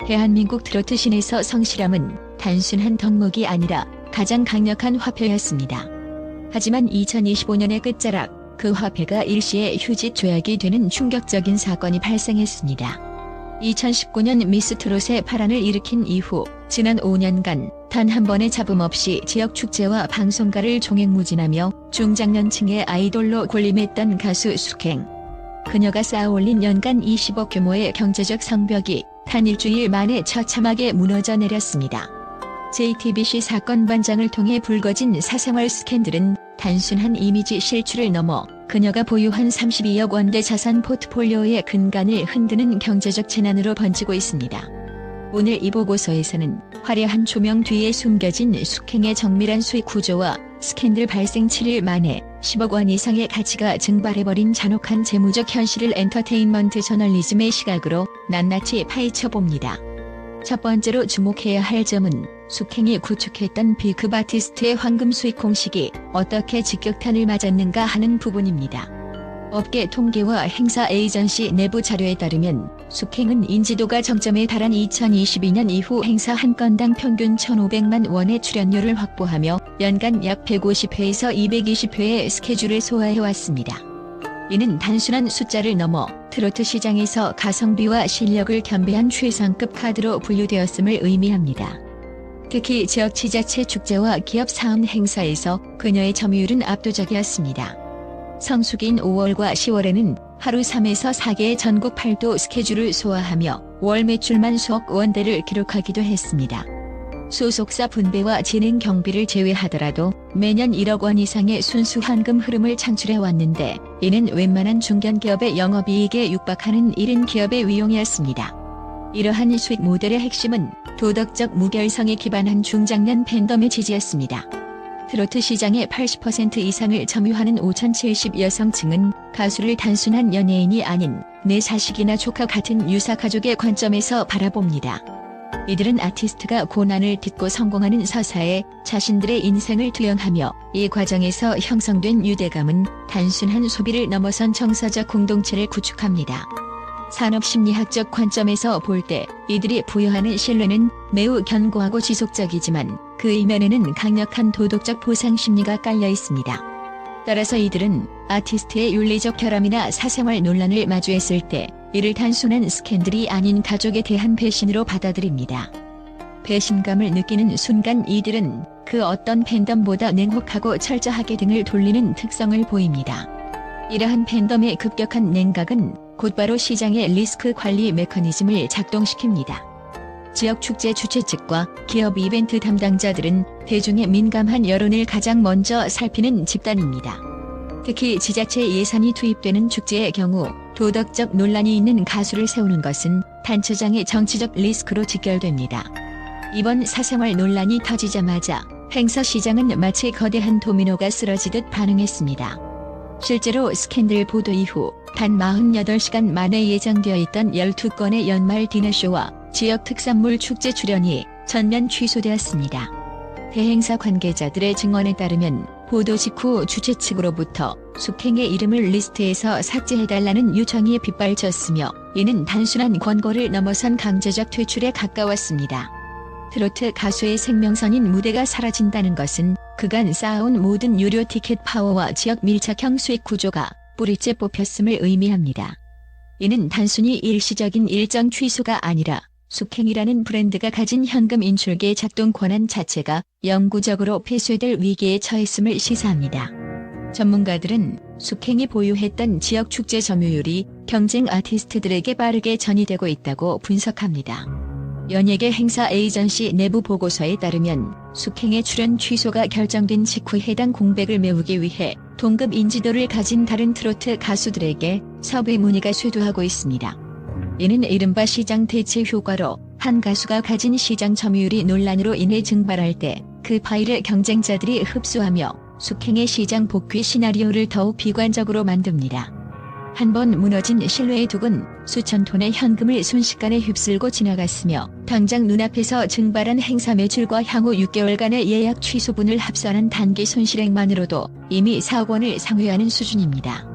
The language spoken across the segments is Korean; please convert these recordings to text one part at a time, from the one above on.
대한민국 트로트 씬에서 성실함은 단순한 덕목이 아니라 가장 강력한 화폐였습니다. 하지만 2025년의 끝자락, 그 화폐가 일시에 휴지 조약이 되는 충격적인 사건이 발생했습니다. 2019년 미스 트롯의 파란을 일으킨 이후 지난 5년간 단 한 번의 잡음 없이 지역 축제와 방송가를 종횡무진하며 중장년층의 아이돌로 군림했던 가수 숙행. 그녀가 쌓아올린 연간 20억 규모의 경제적 성벽이 단 일주일 만에 처참하게 무너져 내렸습니다. JTBC 사건 반장을 통해 불거진 사생활 스캔들은 단순한 이미지 실추를 넘어 그녀가 보유한 32억 원대 자산 포트폴리오의 근간을 흔드는 경제적 재난으로 번지고 있습니다. 오늘 이 보고서에서는 화려한 조명 뒤에 숨겨진 숙행의 정밀한 수익 구조와 스캔들 발생 7일 만에 10억 원 이상의 가치가 증발해버린 잔혹한 재무적 현실을 엔터테인먼트 저널리즘의 시각으로 낱낱이 파헤쳐봅니다. 첫 번째로 주목해야 할 점은 숙행이 구축했던 B급 아티스트의 황금 수익 공식이 어떻게 직격탄을 맞았는가 하는 부분입니다. 업계 통계와 행사 에이전시 내부 자료에 따르면 숙행은 인지도가 정점에 달한 2022년 이후 행사 한 건당 평균 1,500만 원의 출연료를 확보하며 연간 약 150회에서 220회의 스케줄을 소화해왔습니다. 이는 단순한 숫자를 넘어 트로트 시장에서 가성비와 실력을 겸비한 최상급 카드로 분류되었음을 의미합니다. 특히 지역 지자체 축제와 기업 사업 행사에서 그녀의 점유율은 압도적이었습니다. 성수기인 5월과 10월에는 하루 3에서 4개의 전국 8도 스케줄을 소화하며 월 매출만 수억 원대를 기록하기도 했습니다. 소속사 분배와 진행 경비를 제외하더라도 매년 1억 원 이상의 순수 현금 흐름을 창출해왔는데 이는 웬만한 중견기업의 영업이익에 육박하는 1인 기업의 위용이었습니다. 이러한 수익 모델의 핵심은 도덕적 무결성에 기반한 중장년 팬덤의 지지였습니다. 트로트 시장의 80% 이상을 점유하는 5,070 여성층은 가수를 단순한 연예인이 아닌 내 자식이나 조카 같은 유사 가족의 관점에서 바라봅니다. 이들은 아티스트가 고난을 딛고 성공하는 서사에 자신들의 인생을 투영하며 이 과정에서 형성된 유대감은 단순한 소비를 넘어선 정서적 공동체를 구축합니다. 산업심리학적 관점에서 볼 때 이들이 부여하는 신뢰는 매우 견고하고 지속적이지만 그 이면에는 강력한 도덕적 보상 심리가 깔려 있습니다. 따라서 이들은 아티스트의 윤리적 결함이나 사생활 논란을 마주했을 때 이를 단순한 스캔들이 아닌 가족에 대한 배신으로 받아들입니다. 배신감을 느끼는 순간 이들은 그 어떤 팬덤보다 냉혹하고 철저하게 등을 돌리는 특성을 보입니다. 이러한 팬덤의 급격한 냉각은 곧바로 시장의 리스크 관리 메커니즘을 작동시킵니다. 지역 축제 주최 측과 기업 이벤트 담당자들은 대중의 민감한 여론을 가장 먼저 살피는 집단입니다. 특히 지자체 예산이 투입되는 축제의 경우 도덕적 논란이 있는 가수를 세우는 것은 단체장의 정치적 리스크로 직결됩니다. 이번 사생활 논란이 터지자마자 행사 시장은 마치 거대한 도미노가 쓰러지듯 반응했습니다. 실제로 스캔들 보도 이후 단 48시간 만에 예정되어 있던 12건의 연말 디너쇼와 지역 특산물 축제 출연이 전면 취소되었습니다. 대행사 관계자들의 증언에 따르면 보도 직후 주최 측으로부터 숙행의 이름을 리스트에서 삭제해달라는 요청이 빗발쳤으며 이는 단순한 권고를 넘어선 강제적 퇴출에 가까웠습니다. 트로트 가수의 생명선인 무대가 사라진다는 것은 그간 쌓아온 모든 유료 티켓 파워와 지역 밀착형 수익 구조가 뿌리째 뽑혔음을 의미합니다. 이는 단순히 일시적인 일정 취소가 아니라 숙행이라는 브랜드가 가진 현금 인출계 작동 권한 자체가 영구적으로 폐쇄될 위기에 처했음을 시사합니다. 전문가들은 숙행이 보유했던 지역 축제 점유율이 경쟁 아티스트들에게 빠르게 전이되고 있다고 분석합니다. 연예계 행사 에이전시 내부 보고서에 따르면 숙행의 출연 취소가 결정된 직후 해당 공백을 메우기 위해 동급 인지도를 가진 다른 트로트 가수들에게 섭외 문의가 쇄도하고 있습니다. 이는 이른바 시장 대체 효과로 한 가수가 가진 시장 점유율이 논란으로 인해 증발할 때 그 파일을 경쟁자들이 흡수하며 숙행의 시장 복귀 시나리오를 더욱 비관적으로 만듭니다. 한번 무너진 신뢰의 독은 수천 톤의 현금을 순식간에 휩쓸고 지나갔으며 당장 눈앞에서 증발한 행사 매출과 향후 6개월간의 예약 취소분을 합산한 단기 손실액만으로도 이미 4억 원을 상회하는 수준입니다.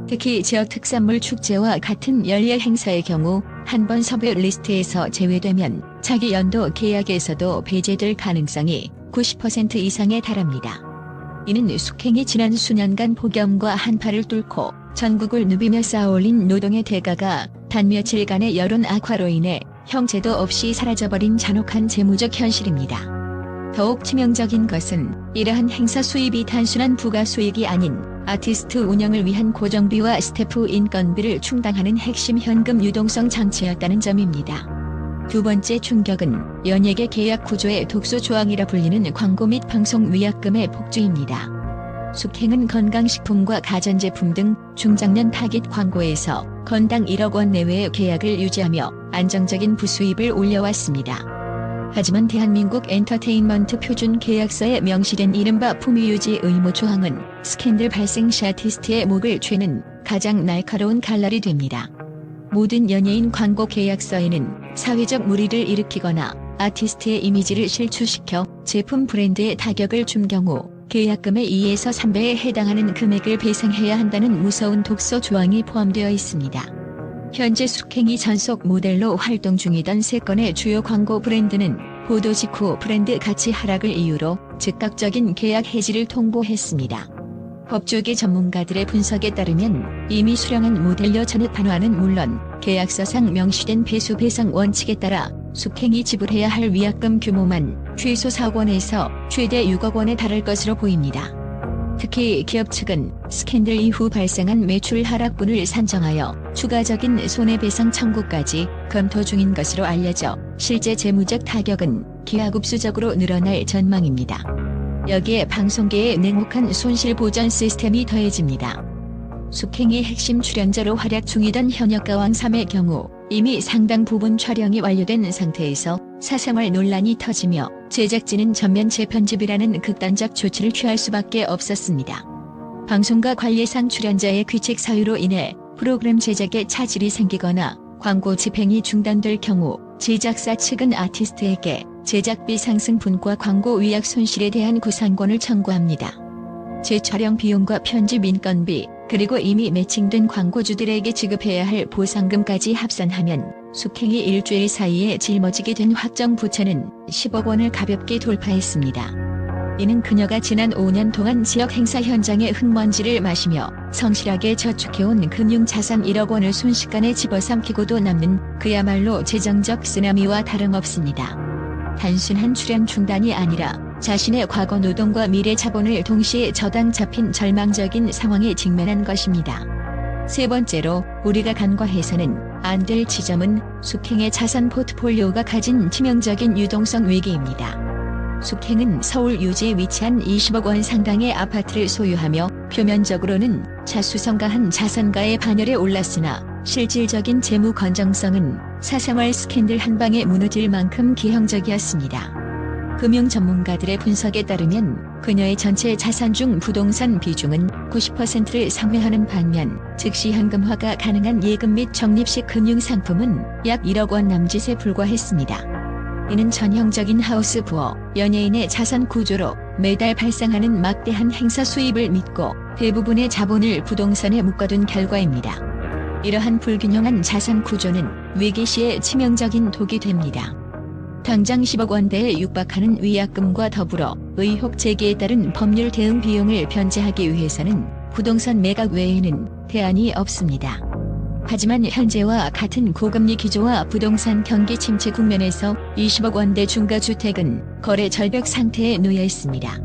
특히 지역 특산물 축제와 같은 연례 행사의 경우 한 번 섭외 리스트에서 제외되면 차기 연도 계약에서도 배제될 가능성이 90% 이상에 달합니다. 이는 숙행이 지난 수년간 폭염과 한파를 뚫고 전국을 누비며 쌓아올린 노동의 대가가 단 며칠간의 여론 악화로 인해 형체도 없이 사라져버린 잔혹한 재무적 현실입니다. 더욱 치명적인 것은 이러한 행사 수입이 단순한 부가 수익이 아닌 아티스트 운영을 위한 고정비와 스태프 인건비를 충당하는 핵심 현금 유동성 장치였다는 점입니다. 두 번째 충격은 연예계 계약 구조의 독소 조항이라 불리는 광고 및 방송 위약금의 폭주입니다. 숙행은 건강식품과 가전제품 등 중장년 타깃 광고에서 건당 1억 원 내외의 계약을 유지하며 안정적인 부수입을 올려왔습니다. 하지만 대한민국 엔터테인먼트 표준 계약서에 명시된 이른바 품위유지 의무 조항은 스캔들 발생 시 아티스트의 목을 죄는 가장 날카로운 칼날이 됩니다. 모든 연예인 광고 계약서에는 사회적 물의를 일으키거나 아티스트의 이미지를 실추시켜 제품 브랜드의 타격을 준 경우 계약금의 2에서 3배에 해당하는 금액을 배상해야 한다는 무서운 독소 조항이 포함되어 있습니다. 현재 숙행이 전속 모델로 활동 중이던 3건의 주요 광고 브랜드는 보도 직후 브랜드 가치 하락을 이유로 즉각적인 계약 해지를 통보했습니다. 법조계 전문가들의 분석에 따르면 이미 수령한 모델료 전액 반환은 물론 계약서상 명시된 배수 배상 원칙에 따라 숙행이 지불해야 할 위약금 규모만 최소 4억 원에서 최대 6억 원에 달할 것으로 보입니다. 특히 기업 측은 스캔들 이후 발생한 매출 하락분을 산정하여 추가적인 손해배상 청구까지 검토 중인 것으로 알려져 실제 재무적 타격은 기하급수적으로 늘어날 전망입니다. 여기에 방송계의 냉혹한 손실보전 시스템이 더해집니다. 숙행이 핵심 출연자로 활약 중이던 현역가왕 3의 경우 이미 상당 부분 촬영이 완료된 상태에서 사생활 논란이 터지며 제작진은 전면 재편집이라는 극단적 조치를 취할 수밖에 없었습니다. 방송과 관례상 출연자의 귀책 사유로 인해 프로그램 제작에 차질이 생기거나 광고 집행이 중단될 경우 제작사 측은 아티스트에게 제작비 상승분과 광고 위약 손실에 대한 구상권을 청구합니다. 재촬영 비용과 편집 인건비, 그리고 이미 매칭된 광고주들에게 지급해야 할 보상금까지 합산하면 숙행이 일주일 사이에 짊어지게 된 확정 부채는 10억 원을 가볍게 돌파했습니다. 이는 그녀가 지난 5년 동안 지역 행사 현장의 흙먼지를 마시며 성실하게 저축해온 금융자산 1억 원을 순식간에 집어삼키고도 남는 그야말로 재정적 쓰나미와 다름없습니다. 단순한 출연 중단이 아니라 자신의 과거 노동과 미래 자본을 동시에 저당 잡힌 절망적인 상황에 직면한 것입니다. 세 번째로 우리가 간과해서는 안 될 지점은 숙행의 자산 포트폴리오가 가진 치명적인 유동성 위기입니다. 숙행은 서울 유지에 위치한 20억 원 상당의 아파트를 소유하며 표면적으로는 자수성가한 자산가의 반열에 올랐으나 실질적인 재무 건정성은 사생활 스캔들 한 방에 무너질 만큼 기형적이었습니다. 금융 전문가들의 분석에 따르면 그녀의 전체 자산 중 부동산 비중은 90%를 상회하는 반면 즉시 현금화가 가능한 예금 및 적립식 금융상품은 약 1억 원 남짓에 불과했습니다. 이는 전형적인 하우스 부어 연예인의 자산 구조로 매달 발생하는 막대한 행사 수입을 믿고 대부분의 자본을 부동산에 묶어둔 결과입니다. 이러한 불균형한 자산 구조는 위기 시에 치명적인 독이 됩니다. 당장 10억 원대에 육박하는 위약금과 더불어 의혹 제기에 따른 법률 대응 비용을 변제하기 위해서는 부동산 매각 외에는 대안이 없습니다. 하지만 현재와 같은 고금리 기조와 부동산 경기 침체 국면에서 20억 원대 중가주택은 거래 절벽 상태에 놓여 있습니다.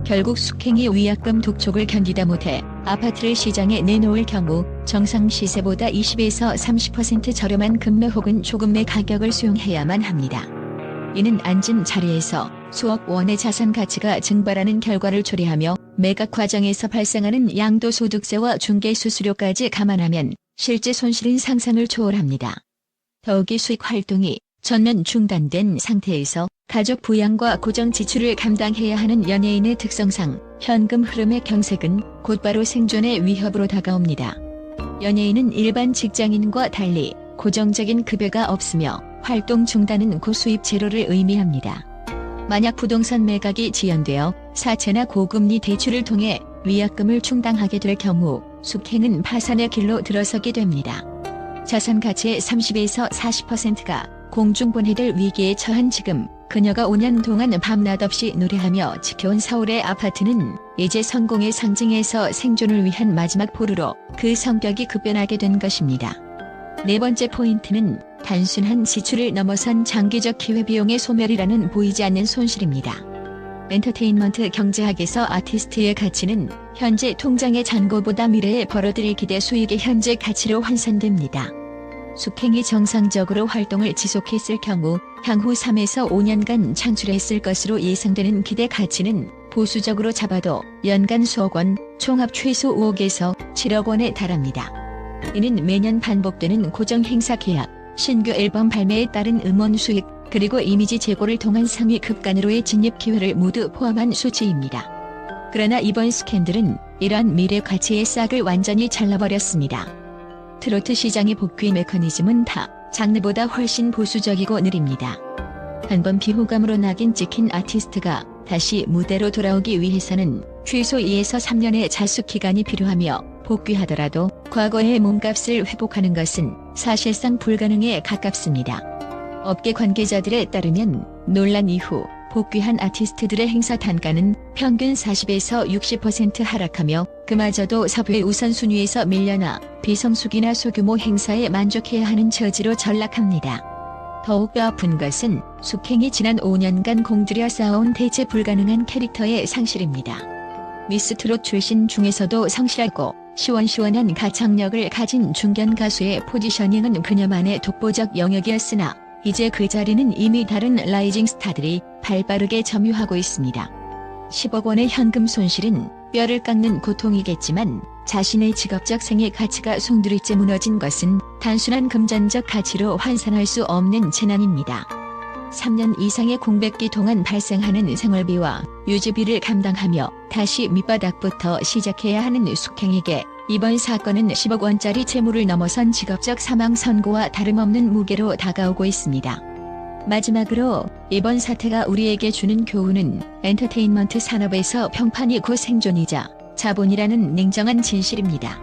결국 숙행이 위약금 독촉을 견디다 못해 아파트를 시장에 내놓을 경우 정상 시세보다 20에서 30% 저렴한 금매 혹은 조금매 가격을 수용해야만 합니다. 이는 앉은 자리에서 수억 원의 자산 가치가 증발하는 결과를 초래하며 매각 과정에서 발생하는 양도소득세와 중개수수료까지 감안하면 실제 손실은 상상을 초월합니다. 더욱이 수익 활동이 전면 중단된 상태에서 가족 부양과 고정 지출을 감당해야 하는 연예인의 특성상 현금 흐름의 경색은 곧바로 생존의 위협으로 다가옵니다. 연예인은 일반 직장인과 달리 고정적인 급여가 없으며 활동 중단은 고수입 제로를 의미합니다. 만약 부동산 매각이 지연되어 사채나 고금리 대출을 통해 위약금을 충당하게 될 경우 숙행은 파산의 길로 들어서게 됩니다. 자산 가치의 30에서 40%가 공중분해될 위기에 처한 지금 그녀가 5년 동안 밤낮 없이 노래하며 지켜온 서울의 아파트는 이제 성공의 상징에서 생존을 위한 마지막 포로로 그 성격이 급변하게 된 것입니다. 네 번째 포인트는 단순한 지출을 넘어선 장기적 기회비용의 소멸이라는 보이지 않는 손실입니다. 엔터테인먼트 경제학에서 아티스트의 가치는 현재 통장의 잔고보다 미래에 벌어들일 기대 수익의 현재 가치로 환산됩니다. 숙행이 정상적으로 활동을 지속했을 경우 향후 3에서 5년간 창출했을 것으로 예상되는 기대 가치는 보수적으로 잡아도 연간 수억 원, 총합 최소 5억에서 7억 원에 달합니다. 이는 매년 반복되는 고정 행사 계약, 신규 앨범 발매에 따른 음원 수익, 그리고 이미지 제고를 통한 상위 급간으로의 진입 기회를 모두 포함한 수치입니다. 그러나 이번 스캔들은 이러한 미래 가치의 싹을 완전히 잘라버렸습니다. 트로트 시장의 복귀 메커니즘은 타 장르보다 훨씬 보수적이고 느립니다. 한번 비호감으로 낙인 찍힌 아티스트가 다시 무대로 돌아오기 위해서는 최소 2에서 3년의 자숙 기간이 필요하며 복귀하더라도 과거의 몸값을 회복하는 것은 사실상 불가능에 가깝습니다. 업계 관계자들에 따르면 논란 이후 복귀한 아티스트들의 행사 단가는 평균 40에서 60% 하락하며 그마저도 섭외 우선순위에서 밀려나 비성수기나 소규모 행사에 만족해야 하는 처지로 전락합니다. 더욱 뼈아픈 것은 숙행이 지난 5년간 공들여 쌓아온 대체 불가능한 캐릭터의 상실입니다. 미스트롯 출신 중에서도 성실하고 시원시원한 가창력을 가진 중견 가수의 포지셔닝은 그녀만의 독보적 영역이었으나 이제 그 자리는 이미 다른 라이징 스타들이 발빠르게 점유하고 있습니다. 10억 원의 현금 손실은 뼈를 깎는 고통이겠지만 자신의 직업적 생애 가치가 송두리째 무너진 것은 단순한 금전적 가치로 환산할 수 없는 재난입니다. 3년 이상의 공백기 동안 발생하는 생활비와 유지비를 감당하며 다시 밑바닥부터 시작해야 하는 숙행에게 이번 사건은 10억 원짜리 채무를 넘어선 직업적 사망 선고와 다름없는 무게로 다가오고 있습니다. 마지막으로 이번 사태가 우리에게 주는 교훈은 엔터테인먼트 산업에서 평판이 곧 생존이자 자본이라는 냉정한 진실입니다.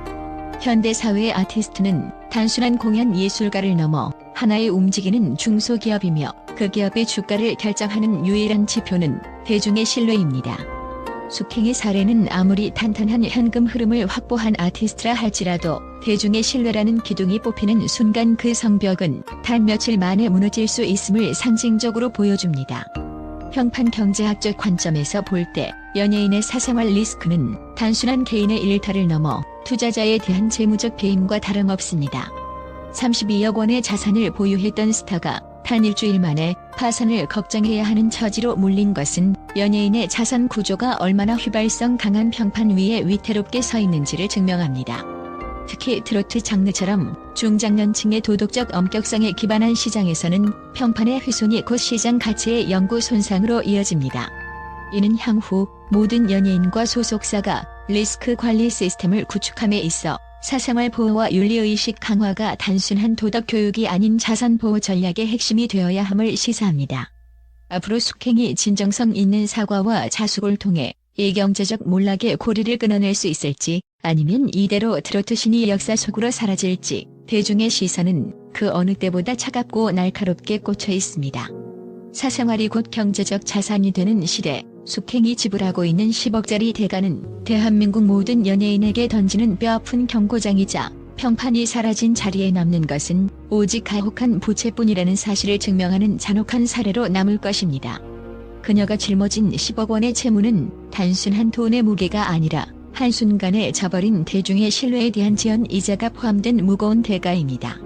현대 사회의 아티스트는 단순한 공연 예술가를 넘어 하나의 움직이는 중소기업이며 그 기업의 주가를 결정하는 유일한 지표는 대중의 신뢰입니다. 숙행의 사례는 아무리 탄탄한 현금 흐름을 확보한 아티스트라 할지라도 대중의 신뢰라는 기둥이 뽑히는 순간 그 성벽은 단 며칠 만에 무너질 수 있음을 상징적으로 보여줍니다. 평판 경제학적 관점에서 볼 때 연예인의 사생활 리스크는 단순한 개인의 일탈을 넘어 투자자에 대한 재무적 배임과 다름없습니다. 32억 원의 자산을 보유했던 스타가 단 일주일 만에 파산을 걱정해야 하는 처지로 몰린 것은 연예인의 자산 구조가 얼마나 휘발성 강한 평판 위에 위태롭게 서 있는지를 증명합니다. 특히 트로트 장르처럼 중장년층의 도덕적 엄격성에 기반한 시장에서는 평판의 훼손이 곧 시장 가치의 영구 손상으로 이어집니다. 이는 향후 모든 연예인과 소속사가 리스크 관리 시스템을 구축함에 있어 사생활 보호와 윤리의식 강화가 단순한 도덕 교육이 아닌 자산 보호 전략의 핵심이 되어야 함을 시사합니다. 앞으로 숙행이 진정성 있는 사과와 자숙을 통해 이 경제적 몰락의 고리를 끊어낼 수 있을지 아니면 이대로 트로트 신이 역사 속으로 사라질지 대중의 시선은 그 어느 때보다 차갑고 날카롭게 꽂혀 있습니다. 사생활이 곧 경제적 자산이 되는 시대, 숙행이 지불하고 있는 10억짜리 대가는 대한민국 모든 연예인에게 던지는 뼈아픈 경고장이자 평판이 사라진 자리에 남는 것은 오직 가혹한 부채뿐이라는 사실을 증명하는 잔혹한 사례로 남을 것입니다. 그녀가 짊어진 10억 원의 채무는 단순한 돈의 무게가 아니라 한순간에 저버린 대중의 신뢰에 대한 지연 이자가 포함된 무거운 대가입니다.